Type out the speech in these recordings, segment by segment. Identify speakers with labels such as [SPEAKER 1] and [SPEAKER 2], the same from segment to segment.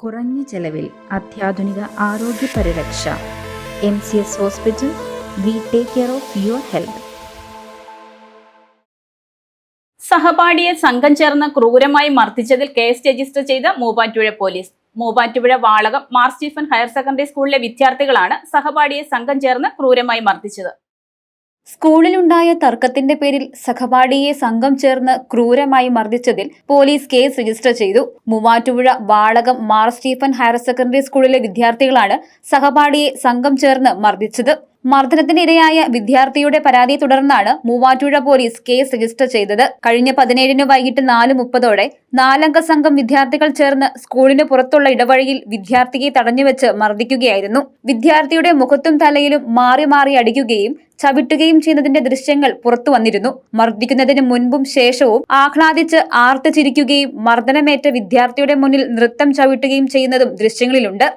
[SPEAKER 1] കുറഞ്ഞ ചെലവിൽ അത്യാധുനിക ആരോഗ്യ പരിരക്ഷ. MCS hospital. We take care of your health.
[SPEAKER 2] സഹപാഠിയെ സംഘം ചേർന്ന് ക്രൂരമായി മർദ്ദിച്ചതിൽ കേസ് രജിസ്റ്റർ ചെയ്ത Muvattupuzha police. Muvattupuzha Valakom Mar Stephen higher secondary സ്കൂളിലെ വിദ്യാർത്ഥികളാണ് സഹപാഠിയെ സംഘം ചേർന്ന് ക്രൂരമായി മർദ്ദിച്ചത്. സ്കൂളിലുണ്ടായ തർക്കത്തിന്റെ പേരിൽ സഹപാഠിയെ സംഘം ചേർന്ന് ക്രൂരമായി മർദ്ദിച്ചതിൽ പോലീസ് കേസ് രജിസ്റ്റർ ചെയ്തു. Muvattupuzha Valakom Mar Stephen higher secondary സ്കൂളിലെ വിദ്യാർത്ഥികളാണ് സഹപാഠിയെ സംഘം ചേർന്ന് മർദ്ദിച്ചത്. മർദ്ദനത്തിനിരയായ വിദ്യാർത്ഥിയുടെ പരാതിയെ തുടർന്നാണ് മൂവാറ്റുപുഴ പോലീസ് കേസ് രജിസ്റ്റർ ചെയ്തത്. കഴിഞ്ഞ 17 വൈകിട്ട് 4:30 4-അംഗ സംഘം വിദ്യാർത്ഥികൾ ചേർന്ന് സ്കൂളിന് പുറത്തുള്ള ഇടവഴിയിൽ വിദ്യാർത്ഥിയെ തടഞ്ഞുവെച്ച് മർദ്ദിക്കുകയായിരുന്നു. വിദ്യാർത്ഥിയുടെ മുഖത്തും തലയിലും മാറി മാറി അടിക്കുകയും ചവിട്ടുകയും ചെയ്യുന്നതിന്റെ ദൃശ്യങ്ങൾ പുറത്തു വന്നിരുന്നു. മർദ്ദിക്കുന്നതിന് മുൻപും ശേഷവും ആഹ്ലാദിച്ച് ആർത്ത് ചിരിക്കുകയും മർദ്ദനമേറ്റ വിദ്യാർത്ഥിയുടെ മുന്നിൽ നൃത്തം ചവിട്ടുകയും ചെയ്യുന്നതും ദൃശ്യങ്ങളിലുണ്ട്.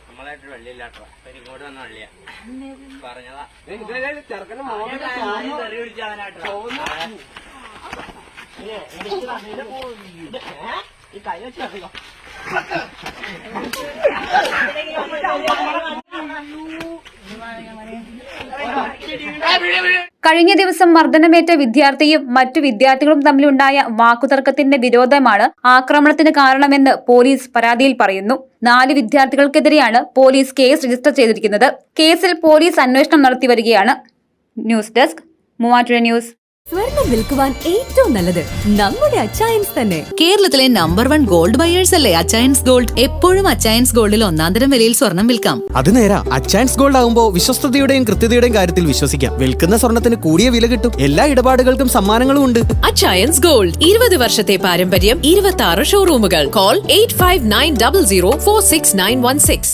[SPEAKER 3] നമ്മളായിട്ട് വെള്ളിയില്ലാട്ടോ, ഇങ്ങോട്ട് വന്ന വെള്ളിയാ പറഞ്ഞതാ.
[SPEAKER 2] കഴിഞ്ഞ ദിവസം മർദ്ദനമേറ്റ വിദ്യാർത്ഥിയും മറ്റു വിദ്യാർത്ഥികളും തമ്മിലുണ്ടായ വാക്കുതർക്കത്തിന്റെ വിരോധമാണ് ആക്രമണത്തിന് കാരണമെന്ന് പോലീസ് പരാതിയിൽ പറയുന്നു. 4 വിദ്യാർത്ഥികൾക്കെതിരെയാണ് പോലീസ് കേസ് രജിസ്റ്റർ ചെയ്തിരിക്കുന്നത്. കേസിൽ പോലീസ് അന്വേഷണം നടത്തി വരികയാണ്. News desk, Muvattupuzha news.
[SPEAKER 4] സ്വർണം വിൽക്കുവാൻ ഏറ്റവും നല്ലത് നമ്മുടെ അച്ചയൻസ് തന്നെ.
[SPEAKER 5] കേരളത്തിലെ നമ്പർ 1 ഗോൾഡ് ബയേഴ്സ് അല്ലേ അച്ചയൻസ് ഗോൾഡ്. എപ്പോഴും അച്ചയൻസ് ഗോൾഡിൽ 1-ാം വിലയിൽ സ്വർണം വിൽക്കാം.
[SPEAKER 6] അത് നേരാ. അച്ചയൻസ് ഗോൾഡ് ആകുമ്പോൾ വിശ്വസ്തയുടെയും കൃത്യതയുടെയും കാര്യത്തിൽ വിശ്വസിക്കാം. വിൽക്കുന്ന സ്വർണത്തിന് കൂടിയ വില കിട്ടും. എല്ലാ ഇടപാടുകൾക്കും സമ്മാനങ്ങളും ഉണ്ട്.
[SPEAKER 4] അച്ചയൻസ് ഗോൾഡ് 20 വർഷത്തെ പാരമ്പര്യം, 26 ഷോറൂമുകൾ. കോൾ 8590046916.